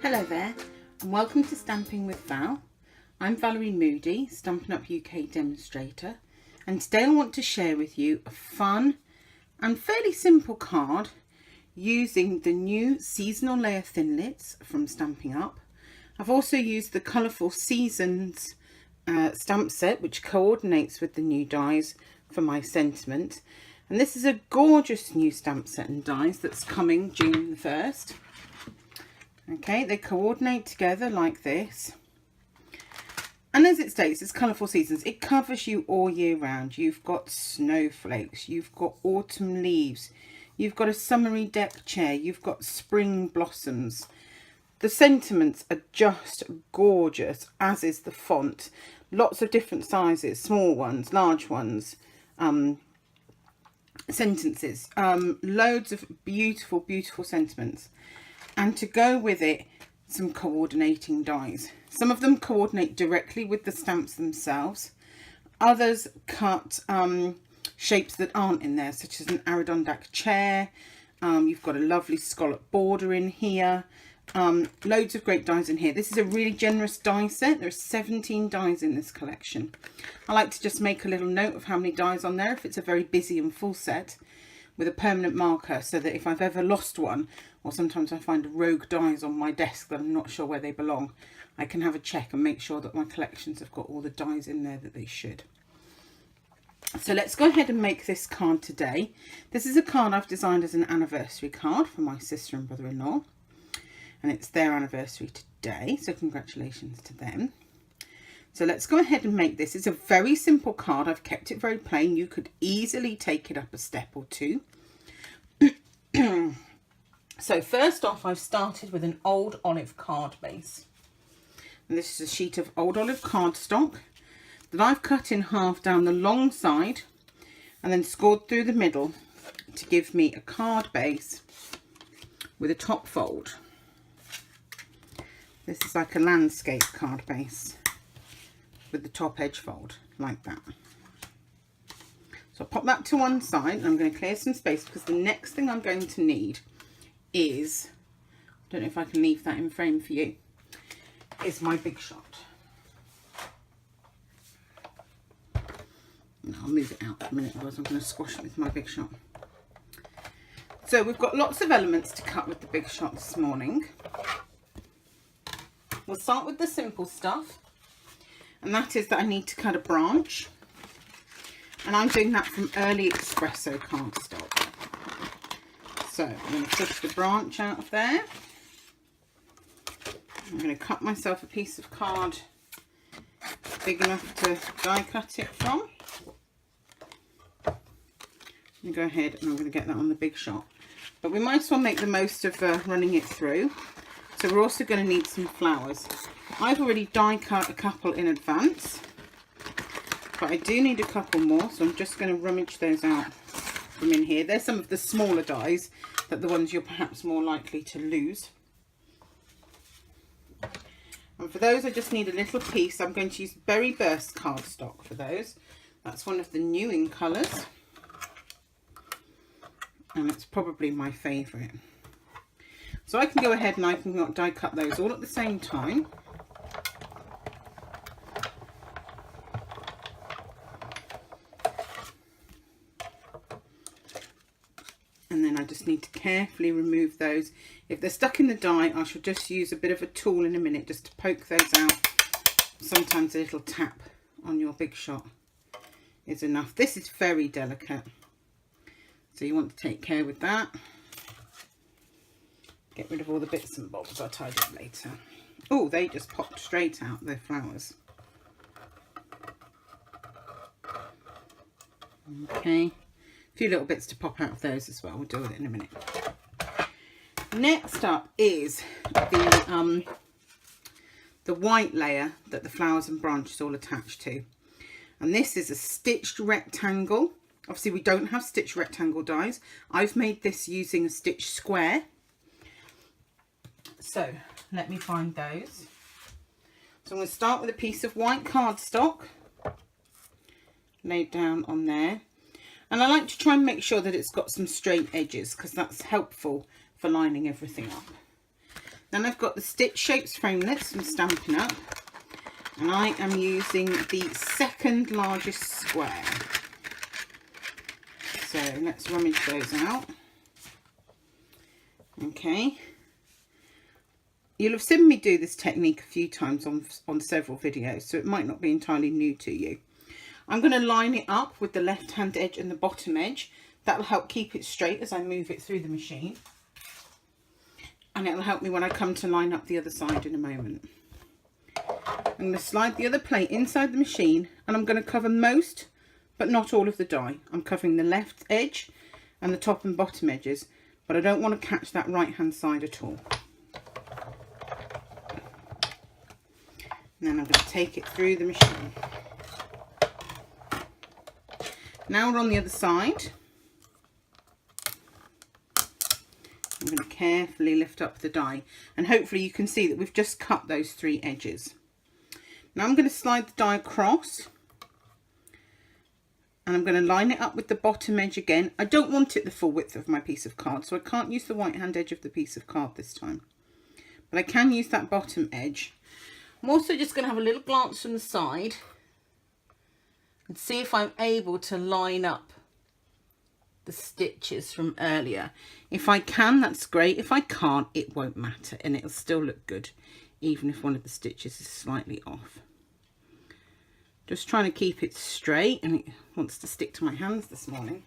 Hello there and welcome to Stamping with Val. I'm Valerie Moody, Stampin Up UK demonstrator, and today I want to share with you a fun and fairly simple card using the new seasonal layer thinlits from Stampin Up. I've also used the Colourful Seasons stamp set, which coordinates with the new dies for my sentiment. And this is a gorgeous new stamp set and dies that's coming June the 1st. Okay, they coordinate together like this. And as it states, it's Colourful Seasons. It covers you all year round. You've got snowflakes, you've got autumn leaves, you've got a summery deck chair, you've got spring blossoms. The sentiments are just gorgeous, as is the font. Lots of different sizes, small ones, large ones, sentences, loads of beautiful, beautiful sentiments. And to go with it, some coordinating dies. Some of them coordinate directly with the stamps themselves. Others cut shapes that aren't in there, such as an Adirondack chair. You've got a lovely scallop border in here. Loads of great dies in here. This is a really generous die set. There are 17 dies in this collection. I like to just make a little note of how many dies on there if it's a very busy and full set, with a permanent marker, so that if I've ever lost one, or sometimes I find rogue dies on my desk that I'm not sure where they belong, I can have a check and make sure that my collections have got all the dies in there that they should. So let's go ahead and make this card today. This is a card I've designed as an anniversary card for my sister and brother-in-law, and it's their anniversary today, so congratulations to them. So let's go ahead and make this. It's a very simple card. I've kept it very plain. You could easily take it up a step or two. So first off, I've started with an old olive card base. And this is a sheet of old olive cardstock that I've cut in half down the long side and then scored through the middle to give me a card base with a top fold. This is like a landscape card base with the top edge fold like that. So I'll pop that to one side and I'm going to clear some space, because the next thing I'm going to need is, I don't know if I can leave that in frame for you, is my Big Shot. No, I'll move it out for a minute, otherwise I'm going to squash it with my Big Shot. So we've got lots of elements to cut with the Big Shot this morning. We'll start with the simple stuff, and that is that I need to cut a branch, and I'm doing that from Early Espresso cardstock. So I'm going to push the branch out of there. I'm going to cut myself a piece of card big enough to die cut it from. I'm going to go ahead and I'm going to get that on the Big Shot. But we might as well make the most of running it through. So we're also going to need some flowers. I've already die cut a couple in advance, but I do need a couple more, so I'm just going to rummage those out from in here. There's some of the smaller dies, that the ones you're perhaps more likely to lose. And for those, I just need a little piece. I'm going to use Berry Burst cardstock for those. That's one of the new in colours, and it's probably my favourite. So I can go ahead and I can die cut those all at the same time. And then I just need to carefully remove those. If they're stuck in the die, I shall just use a bit of a tool in a minute just to poke those out. Sometimes a little tap on your Big Shot is enough. This is very delicate, so you want to take care with that. Get rid of all the bits and bobs. I'll tidy up later. Oh, they just popped straight out, their flowers. Okay, a few little bits to pop out of those as well. We'll deal with it in a minute. Next up is the white layer that the flowers and branches all attach to. And this is a stitched rectangle. Obviously we don't have stitched rectangle dies. I've made this using a stitched square. So let me find those. So I'm going to start with a piece of white cardstock laid down on there, and I like to try and make sure that it's got some straight edges, because that's helpful for lining everything up. Then I've got the Stitch Shapes Framelits from Stampin' Up, and I am using the second largest square. So let's rummage those out. Okay. You'll have seen me do this technique a few times on several videos, so it might not be entirely new to you. I'm going to line it up with the left hand edge and the bottom edge. That'll help keep it straight as I move it through the machine. And it'll help me when I come to line up the other side in a moment. I'm going to slide the other plate inside the machine, and I'm going to cover most, but not all of the die. I'm covering the left edge and the top and bottom edges, but I don't want to catch that right hand side at all. And then I'm going to take it through the machine. Now we're on the other side. I'm going to carefully lift up the die, and hopefully you can see that we've just cut those 3 edges. Now I'm going to slide the die across, and I'm going to line it up with the bottom edge again. I don't want it the full width of my piece of card, so I can't use the right hand edge of the piece of card this time, but I can use that bottom edge. I'm also just going to have a little glance from the side and see if I'm able to line up the stitches from earlier. If I can, that's great. If I can't, it won't matter, and it'll still look good even if one of the stitches is slightly off. Just trying to keep it straight, and it wants to stick to my hands this morning.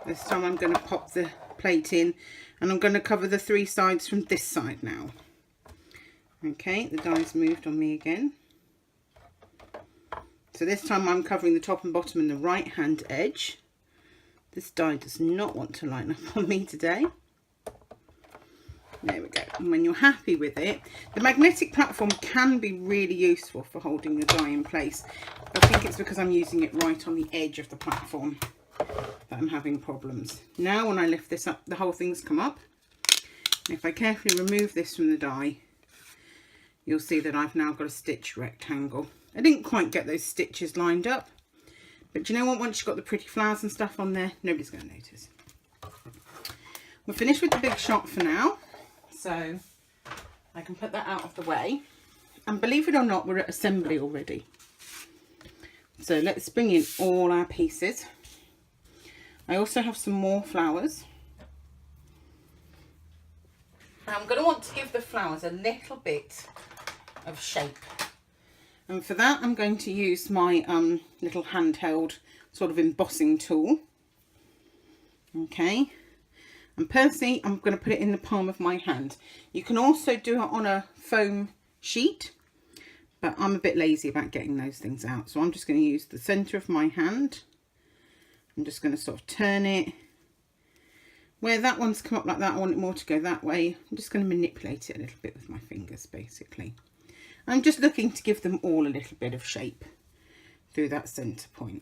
This time I'm going to pop the plate in, and I'm going to cover the 3 sides from this side now. Okay, the die's moved on me again. So this time I'm covering the top and bottom and the right hand edge. This die does not want to line up on me today. There we go. And when you're happy with it, the magnetic platform can be really useful for holding the die in place. I think it's because I'm using it right on the edge of the platform that I'm having problems. Now when I lift this up, the whole thing's come up. And if I carefully remove this from the die, you'll see that I've now got a stitch rectangle. I didn't quite get those stitches lined up, but do you know what? Once you've got the pretty flowers and stuff on there, nobody's going to notice. We're finished with the big shot for now, so I can put that out of the way. And believe it or not, we're at assembly already. So let's bring in all our pieces. I also have some more flowers. Now I'm going to want to give the flowers a little bit of shape, and for that I'm going to use my little handheld sort of embossing tool. Okay, and personally I'm going to put it in the palm of my hand. You can also do it on a foam sheet, but I'm a bit lazy about getting those things out, so I'm just going to use the center of my hand. I'm just going to sort of turn it. Where that one's come up like that, I want it more to go that way. I'm just going to manipulate it a little bit with my fingers, basically. I'm just looking to give them all a little bit of shape through that centre point.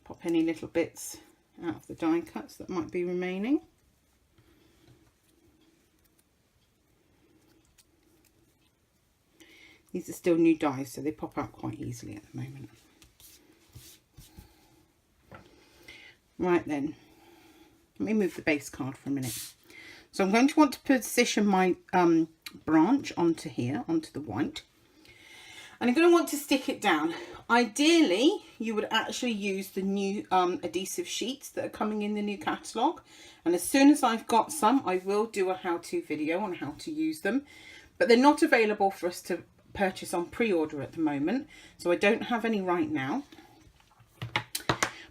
Pop any little bits out of the die cuts that might be remaining. These are still new dies, so they pop out quite easily at the moment. Right then, let me move the base card for a minute. So I'm going to want to position my branch onto here, onto the white. And I'm going to want to stick it down. Ideally, you would actually use the new adhesive sheets that are coming in the new catalogue. And as soon as I've got some, I will do a how-to video on how to use them. But they're not available for us to purchase on pre-order at the moment, so I don't have any right now.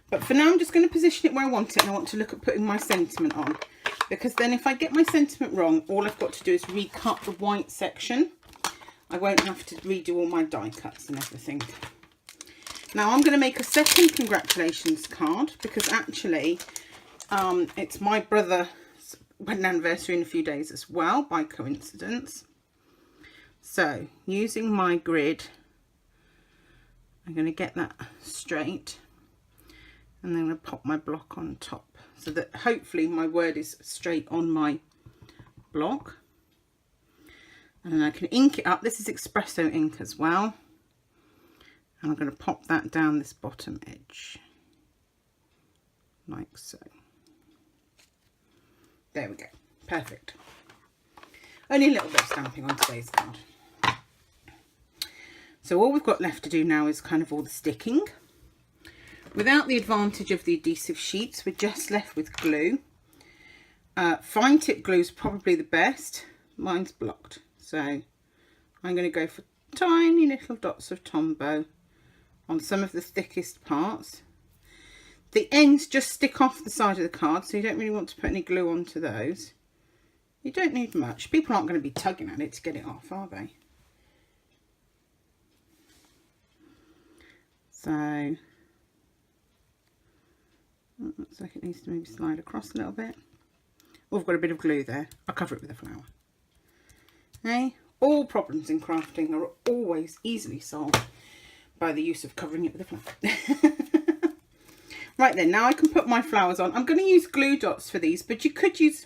But for now I'm just going to position it where I want it, and I want to look at putting my sentiment on, because then if I get my sentiment wrong, all I've got to do is recut the white section. I won't have to redo all my die cuts and everything. Now I'm going to make a second congratulations card, because actually it's my brother's wedding anniversary in a few days as well, by coincidence. So using my grid, I'm going to get that straight, and then I'm going to pop my block on top so that hopefully my word is straight on my block. And then I can ink it up. This is espresso ink as well. And I'm going to pop that down this bottom edge. like so. There we go, perfect. Only a little bit of stamping on today's card. So all we've got left to do now is kind of all the sticking. Without the advantage of the adhesive sheets, we're just left with glue. Fine tip glue is probably the best. Mine's blocked, so I'm going to go for tiny little dots of Tombow on some of the thickest parts. The ends just stick off the side of the card, so you don't really want to put any glue onto those. You don't need much. People aren't going to be tugging at it to get it off, are they? So looks like it needs to maybe slide across a little bit. Oh, I've got a bit of glue there. I'll cover it with a flower. Okay, all problems in crafting are always easily solved by the use of covering it with a flower. Right then, now I can put my flowers on. I'm going to use glue dots for these, but you could use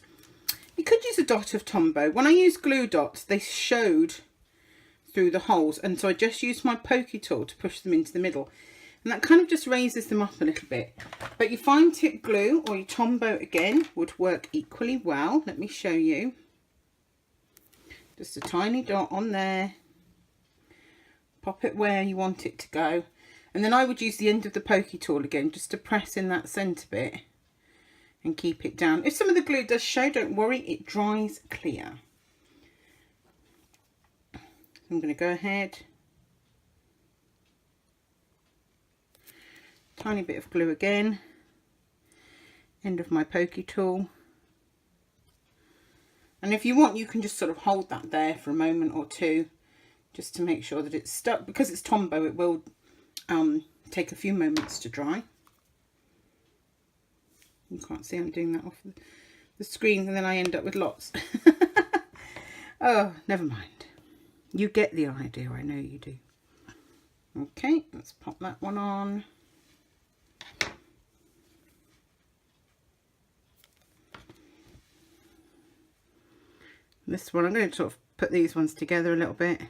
a dot of Tombow. When I used glue dots, they showed through the holes, and so I just used my pokey tool to push them into the middle, and that kind of just raises them up a little bit. But your fine tip glue or your Tombow again would work equally well. Let me show you. Just a tiny dot on there, pop it where you want it to go, and then I would use the end of the pokey tool again just to press in that centre bit and keep it down. If some of the glue does show, don't worry, it dries clear. I'm going to go ahead, tiny bit of glue again, end of my pokey tool, and if you want you can just sort of hold that there for a moment or two just to make sure that it's stuck. Because it's Tombow, it will take a few moments to dry. You can't see I'm doing that off the screen, and then I end up with lots. Oh, never mind. You get the idea, I know you do. Okay, let's pop that one on. This one, I'm going to sort of put these ones together a little bit.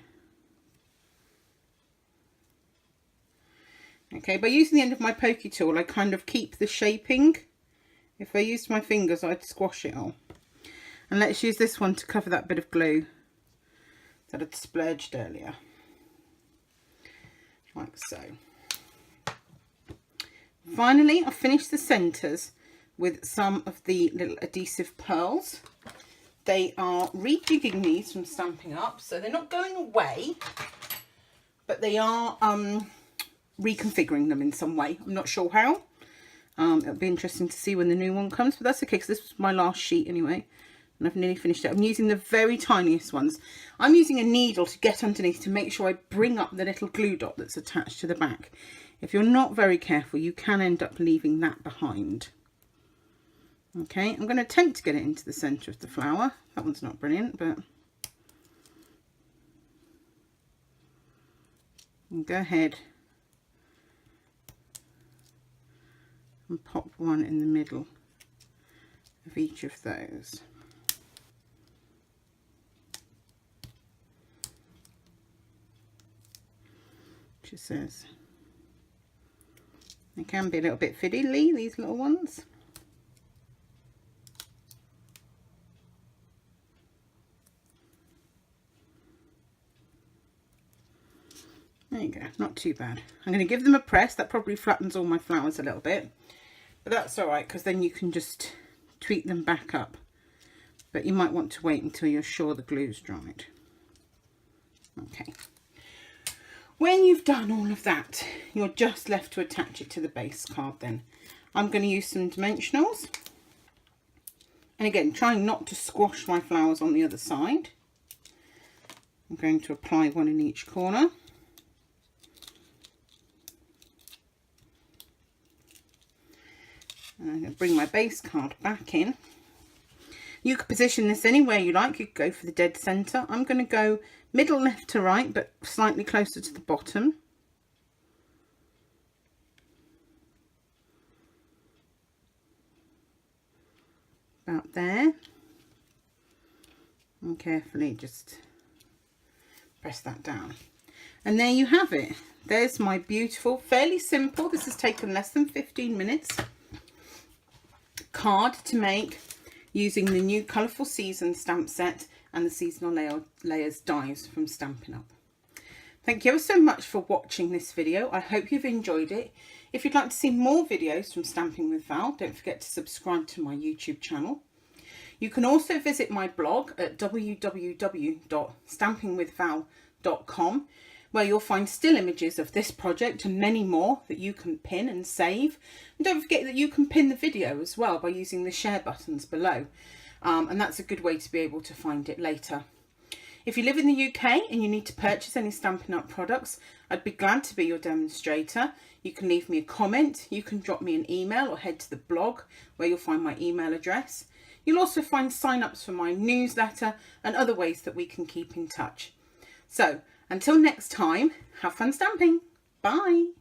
Okay, by using the end of my pokey tool, I kind of keep the shaping. If I used my fingers, I'd squash it all. And let's use this one to cover that bit of glue that I'd splurged earlier. Like so. Finally, I've finished the centres with some of the little adhesive pearls. They are rejigging these from Stampin' Up, so they're not going away, but they are reconfiguring them in some way. I'm not sure how. It'll be interesting to see when the new one comes, but that's okay because this was my last sheet anyway, and I've nearly finished it. I'm using the very tiniest ones. I'm using a needle to get underneath to make sure I bring up the little glue dot that's attached to the back. If you're not very careful, you can end up leaving that behind. Okay, I'm going to attempt to get it into the centre of the flower. That one's not brilliant, but I'll go ahead and pop one in the middle of each of those. Which it says they can be a little bit fiddly, these little ones. There you go, not too bad. I'm going to give them a press. That probably flattens all my flowers a little bit, but that's all right because then you can just tweak them back up. But you might want to wait until you're sure the glue's dried. Okay. When you've done all of that, you're just left to attach it to the base card then. I'm going to use some dimensionals. And again, trying not to squash my flowers on the other side. I'm going to apply one in each corner. And I'm going to bring my base card back in. You could position this anywhere you like. You could go for the dead centre. I'm going to go middle left to right, but slightly closer to the bottom. About there. And carefully just press that down. And there you have it. There's my beautiful, fairly simple. This has taken less than 15 minutes. card to make using the new Colourful Seasons stamp set and the seasonal layers dies from Stampin' Up. Thank you ever so much for watching this video. I hope you've enjoyed it. If you'd like to see more videos from Stamping with Val, don't forget to subscribe to my YouTube channel. You can also visit my blog at www.stampingwithval.com, where you'll find still images of this project and many more that you can pin and save. And don't forget that you can pin the video as well by using the share buttons below. And that's a good way to be able to find it later. If you live in the UK and you need to purchase any Stampin' Up products, I'd be glad to be your demonstrator. You can leave me a comment, you can drop me an email or head to the blog where you'll find my email address. You'll also find sign-ups for my newsletter and other ways that we can keep in touch. So, until next time, have fun stamping. Bye!